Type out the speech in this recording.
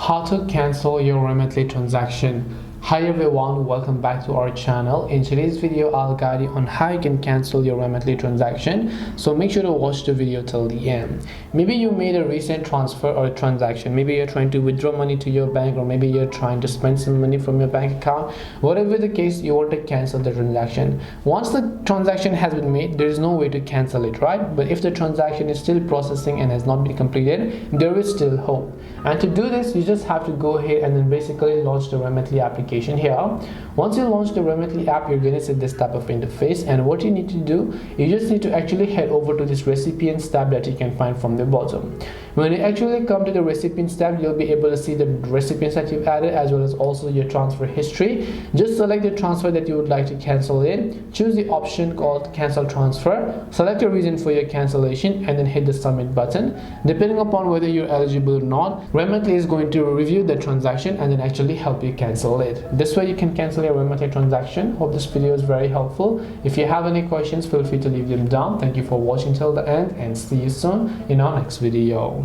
How to cancel your Remitly transaction. Hi everyone, welcome back to our channel. In today's video I'll guide you on how you can cancel your Remitly transaction, so make sure to watch the video till the end. Maybe you made a recent transfer or a transaction, maybe you're trying to withdraw money to your bank, or maybe you're trying to spend some money from your bank account. Whatever the case, you want to cancel the transaction. Once the transaction has been made, there is no way to cancel it, right? But if the transaction is still processing and has not been completed, there is still hope. And to do this, you just have to go ahead and then basically launch the Remitly application here. Once you launch the Remitly app, you're going to see this type of interface, and what you need to do, you just need to actually head over to this recipients tab that you can find from the bottom. When you actually come to the recipients tab, you'll be able to see the recipients that you've added as well as also your transfer history. Just select the transfer that you would like to cancel in, choose the option called cancel transfer, select your reason for your cancellation, and then hit the submit button. Depending upon whether you're eligible or not, Remitly is going to review the transaction and then actually help you cancel it. This way you can cancel your Remitly transaction. Hope this video is very helpful. If you have any questions, feel free to leave them down. Thank you for watching till the end, and see you soon in our next video.